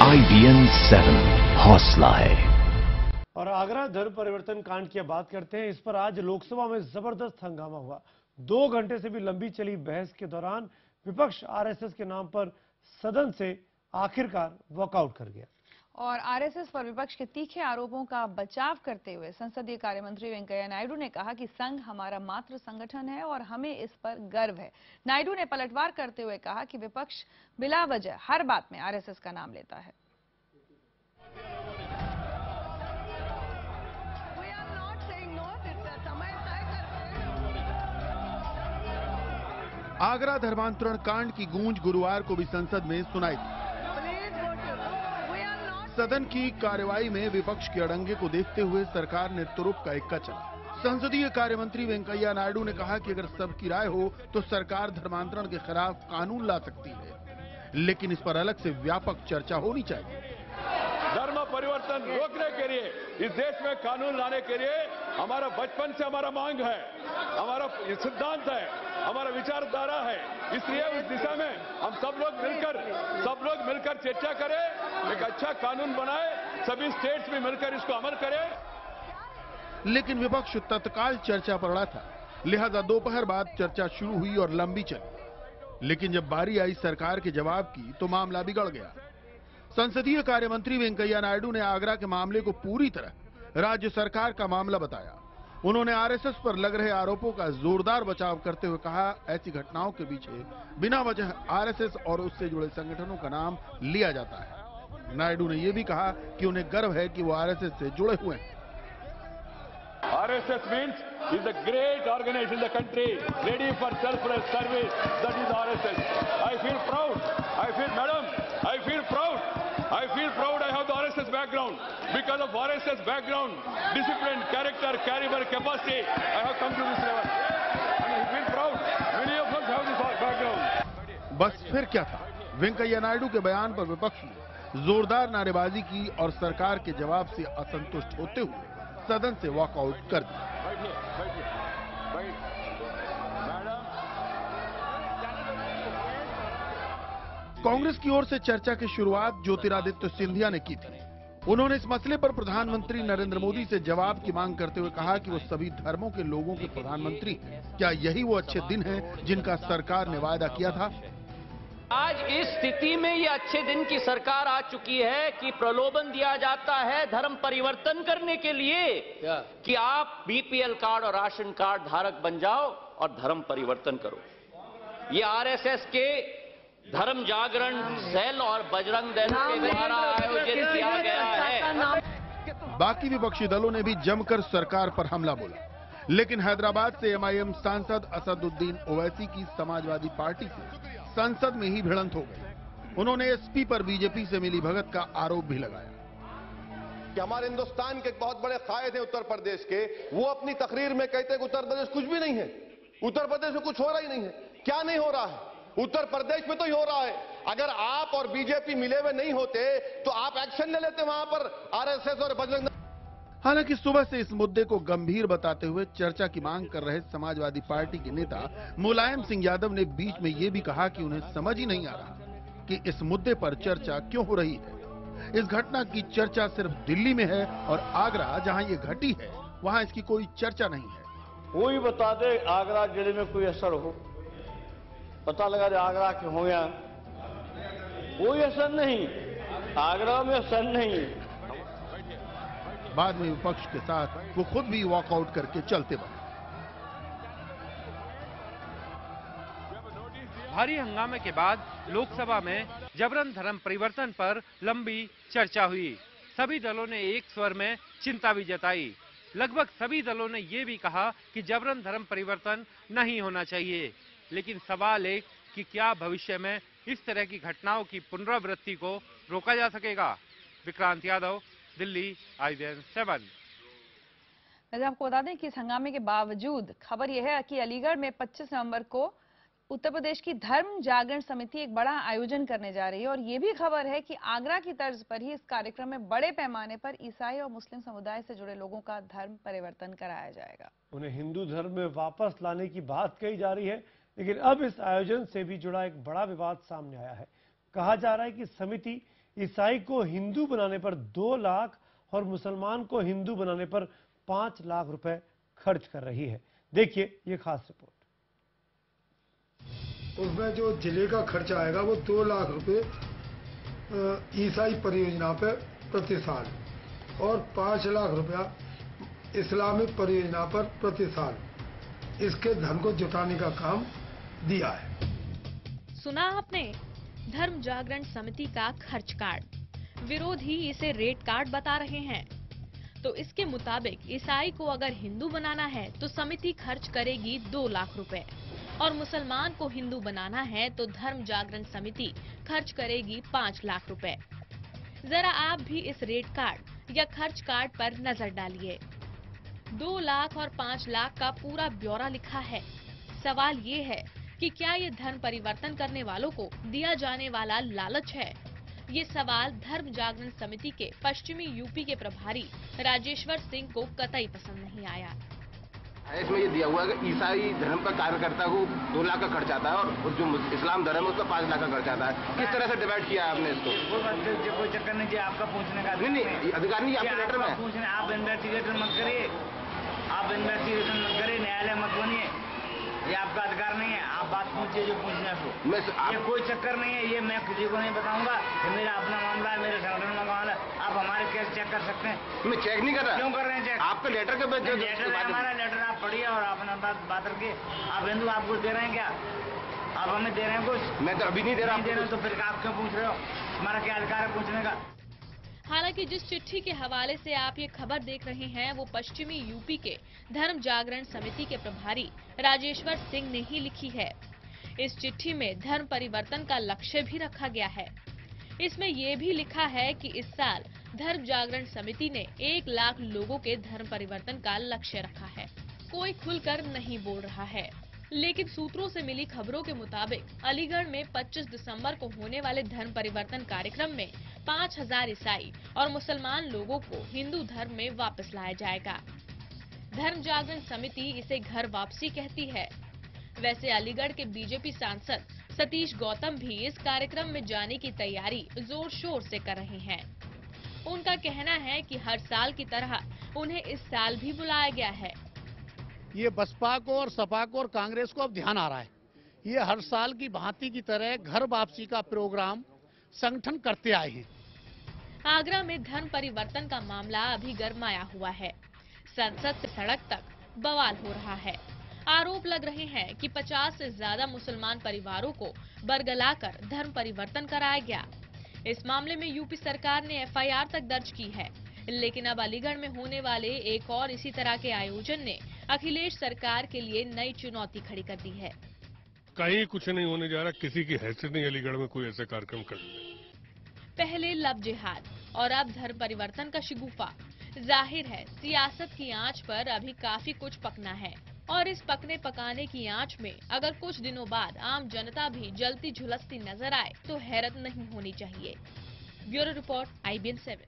IBN 7 हौसला है। और आगरा धर्म परिवर्तन कांड की बात करते हैं। इस पर आज लोकसभा में जबरदस्त हंगामा हुआ। 2 घंटे से भी लंबी चली बहस के दौरान विपक्ष आरएसएस के नाम पर सदन से आखिरकार वॉकआउट कर गया। और आरएसएस पर विपक्ष के तीखे आरोपों का बचाव करते हुए संसदीय कार्य मंत्री वेंकैया नायडू ने कहा कि संघ हमारा मातृ संगठन है और हमें इस पर गर्व है। नायडू ने पलटवार करते हुए कहा कि विपक्ष बिला वजह हर बात में आरएसएस का नाम लेता है। आगरा धर्मांतरण कांड की गूंज गुरुवार को भी संसद में सुनाई दी। सदन की कार्यवाही में विपक्ष के अड़ंगे को देखते हुए सरकार ने तुरुप का इक्का चला। संसदीय कार्य मंत्री वेंकैया नायडू ने कहा कि अगर सबकी राय हो तो सरकार धर्मांतरण के खिलाफ कानून ला सकती है, लेकिन इस पर अलग से व्यापक चर्चा होनी चाहिए। धर्म परिवर्तन रोकने के लिए इस देश में कानून लाने के लिए हमारा बचपन से हमारा मांग है, हमारा सिद्धांत है, हमारा विचारधारा है। इसलिए उस दिशा में हम सब लोग मिलकर चर्चा करें, एक अच्छा कानून बनाए, सभी स्टेट्स में मिलकर इसको अमल करें। लेकिन विपक्ष तत्काल चर्चा पर अड़ा था, लिहाजा दोपहर बाद चर्चा शुरू हुई और लंबी चली। लेकिन जब बारी आई सरकार के जवाब की तो मामला बिगड़ गया। संसदीय कार्य मंत्री वेंकैया नायडू ने आगरा के मामले को पूरी तरह राज्य सरकार का मामला बताया। उन्होंने आरएसएस पर लग रहे आरोपों का जोरदार बचाव करते हुए कहा, ऐसी घटनाओं के पीछे बिना वजह आरएसएस और उससे जुड़े संगठनों का नाम लिया जाता है। नायडू ने यह भी कहा कि उन्हें गर्व है कि वो आरएसएस से जुड़े हुए हैं। RSS means is a great organization in the country, ready for self-service. That is RSS. I feel proud. I feel proud. I have the RSS background. Because of RSS background, discipline, character, caliber, capacity, I have come to this level. And I feel proud. Many of us have this background. बस फिर क्या था? वेंकैया नायडू के बयान पर विपक्ष ने जोरदार नारेबाजी की और सरकार के जवाब से असंतुष्ट होते हुए सदन से वॉकआउट कर दिया। कांग्रेस की ओर से चर्चा की शुरुआत ज्योतिरादित्य सिंधिया ने की थी। उन्होंने इस मसले पर प्रधानमंत्री नरेंद्र मोदी से जवाब की मांग करते हुए कहा कि वो सभी धर्मों के लोगों के प्रधानमंत्री हैं। क्या यही वो अच्छे दिन हैं जिनका सरकार ने वायदा किया था? आज इस स्थिति में ये अच्छे दिन की सरकार आ चुकी है कि प्रलोभन दिया जाता है धर्म परिवर्तन करने के लिए कि आप बीपीएल कार्ड और राशन कार्ड धारक बन जाओ और धर्म परिवर्तन करो। ये आरएसएस के धर्म जागरण सेल और बजरंग दल के द्वारा आयोजित किया गया है। बाकी विपक्षी दलों ने भी जमकर सरकार पर हमला बोला, लेकिन हैदराबाद से एमआईएम सांसद असदुद्दीन ओवैसी की समाजवादी पार्टी से संसद में ही भिड़ंत हो गई। उन्होंने एसपी पर बीजेपी से मिली भगत का आरोप भी लगाया कि हमारे हिंदुस्तान के बहुत बड़े कायद हैं उत्तर प्रदेश के, वो अपनी तकरीर में कहते हैं कि उत्तर प्रदेश कुछ भी नहीं है, उत्तर प्रदेश में कुछ हो रहा ही नहीं है। क्या नहीं हो रहा है? उत्तर प्रदेश में तो ही हो रहा है। अगर आप और बीजेपी मिले हुए नहीं होते तो आप एक्शन ले लेते वहां पर आरएसएस और बजरंग। हालांकि सुबह से इस मुद्दे को गंभीर बताते हुए चर्चा की मांग कर रहे समाजवादी पार्टी के नेता मुलायम सिंह यादव ने बीच में ये भी कहा कि उन्हें समझ ही नहीं आ रहा कि इस मुद्दे पर चर्चा क्यों हो रही है। इस घटना की चर्चा सिर्फ दिल्ली में है और आगरा जहां ये घटी है वहां इसकी कोई चर्चा नहीं है। कोई बता दे आगरा जिले में कोई असर हो, पता लगा दे आगरा के हो गया, कोई असर नहीं, आगरा में असर नहीं। बाद में विपक्ष के साथ वो खुद भी वॉकआउट करके चलते बने। भारी हंगामे के बाद लोकसभा में जबरन धर्म परिवर्तन पर लंबी चर्चा हुई। सभी दलों ने एक स्वर में चिंता भी जताई। लगभग सभी दलों ने ये भी कहा कि जबरन धर्म परिवर्तन नहीं होना चाहिए। लेकिन सवाल एक कि क्या भविष्य में इस तरह की घटनाओं की पुनरावृत्ति को रोका जा सकेगा? विक्रांत यादव, दिल्ली, IBN 7। वैसे आपको बता दें कि इस हंगामे के बावजूद खबर यह है कि अलीगढ़ में 25 नवंबर को उत्तर प्रदेश की धर्म जागरण समिति एक बड़ा आयोजन करने जा रही है और ये भी खबर है कि आगरा की तर्ज पर ही इस कार्यक्रम में बड़े पैमाने पर ईसाई और मुस्लिम समुदाय से जुड़े लोगों का धर्म परिवर्तन कराया जाएगा। उन्हें हिंदू धर्म में वापस लाने की बात कही जा रही है, लेकिन अब इस आयोजन से भी जुड़ा एक बड़ा विवाद सामने आया है। कहा जा रहा है कि समिति ईसाई को हिंदू बनाने पर 2 लाख और मुसलमान को हिंदू बनाने पर 5 लाख रुपए खर्च कर रही है। देखिए ये खास रिपोर्ट। उसमें जो जिले का खर्चा आएगा वो 2 लाख रुपए ईसाई परियोजना पे प्रति साल और 5 लाख रुपया इस्लामिक परियोजना पर प्रति साल इसके धन को जुटाने का काम दिया है। सुना आपने, धर्म जागरण समिति का खर्च कार्ड। विरोधी इसे रेट कार्ड बता रहे हैं। तो इसके मुताबिक ईसाई को अगर हिंदू बनाना है तो समिति खर्च करेगी 2 लाख रुपए और मुसलमान को हिंदू बनाना है तो धर्म जागरण समिति खर्च करेगी 5 लाख रुपए। जरा आप भी इस रेट कार्ड या खर्च कार्ड पर नजर डालिए। 2 लाख और 5 लाख का पूरा ब्यौरा लिखा है। सवाल ये है कि क्या ये धर्म परिवर्तन करने वालों को दिया जाने वाला लालच है? ये सवाल धर्म जागरण समिति के पश्चिमी यूपी के प्रभारी राजेश्वर सिंह को कतई पसंद नहीं आया। इसमें ये दिया हुआ है कि ईसाई धर्म का कार्यकर्ता को 2 लाख का खर्च आता है और जो इस्लाम धर्म है उसका 5 लाख का खर्च आता है। किस तरह से डिवाइड किया है आपने इसको? कोई चक्कर नहीं, आप पूछने का नहीं, अधिकार नहीं आपके लेटर में पूछने। आप इन्वेस्टिगेशन मत करिए, आप इन्वेस्टिगेशन मत करिए, न्यायालय मत बनिए, ये आपका अधिकार नहीं है। आप बात पूछिए जो पूछना है। ये कोई चक्कर नहीं है, ये मैं किसी को नहीं बताऊंगा, ये मेरा अपना मामला है, मेरे संगठन का मामला है। आप हमारे केस चेक कर सकते हैं। मैं चेक नहीं कर रहा। क्यों कर रहे हैं चेक? आपका लेटर का लेटर है, हमारा लेटर आप पढ़िए और अपना बात रखिए। आप हिंदू आप कुछ दे रहे हैं क्या? आप हमें दे रहे हैं कुछ? मैं तो अभी नहीं दे रहा। तो फिर आप क्यों पूछ रहे हो? हमारा क्या अधिकार है पूछने का? हालांकि जिस चिट्ठी के हवाले से आप ये खबर देख रहे हैं वो पश्चिमी यूपी के धर्म जागरण समिति के प्रभारी राजेश्वर सिंह ने ही लिखी है। इस चिट्ठी में धर्म परिवर्तन का लक्ष्य भी रखा गया है। इसमें ये भी लिखा है कि इस साल धर्म जागरण समिति ने 1 लाख लोगों के धर्म परिवर्तन का लक्ष्य रखा है। कोई खुलकर नहीं बोल रहा है, लेकिन सूत्रों से मिली खबरों के मुताबिक अलीगढ़ में 25 दिसंबर को होने वाले धर्म परिवर्तन कार्यक्रम में 5000 ईसाई और मुसलमान लोगों को हिंदू धर्म में वापस लाया जाएगा। धर्म जागरण समिति इसे घर वापसी कहती है। वैसे अलीगढ़ के बीजेपी सांसद सतीश गौतम भी इस कार्यक्रम में जाने की तैयारी जोर शोर से कर रहे हैं। उनका कहना है कि हर साल की तरह उन्हें इस साल भी बुलाया गया है। ये बसपा को और सपा को और कांग्रेस को अब ध्यान आ रहा है। ये हर साल की भांति की तरह घर वापसी का प्रोग्राम संगठन करते आए हैं। आगरा में धर्म परिवर्तन का मामला अभी गरमाया हुआ है। संसद से सड़क तक बवाल हो रहा है। आरोप लग रहे हैं कि 50 से ज्यादा मुसलमान परिवारों को बरगलाकर धर्म परिवर्तन कराया गया। इस मामले में यूपी सरकार ने एफआईआर तक दर्ज की है, लेकिन अब अलीगढ़ में होने वाले एक और इसी तरह के आयोजन ने अखिलेश सरकार के लिए नई चुनौती खड़ी कर दी है। कहीं कुछ नहीं होने जा रहा, किसी की हैसियत नहीं अलीगढ़ में कोई ऐसे कार्यक्रम करने। पहले लव जिहाद और अब धर्म परिवर्तन का शिगुफा। जाहिर है सियासत की आंच पर अभी काफी कुछ पकना है और इस पकने पकाने की आंच में अगर कुछ दिनों बाद आम जनता भी जलती झुलसती नजर आए तो हैरत नहीं होनी चाहिए। Bureau report IBN 7।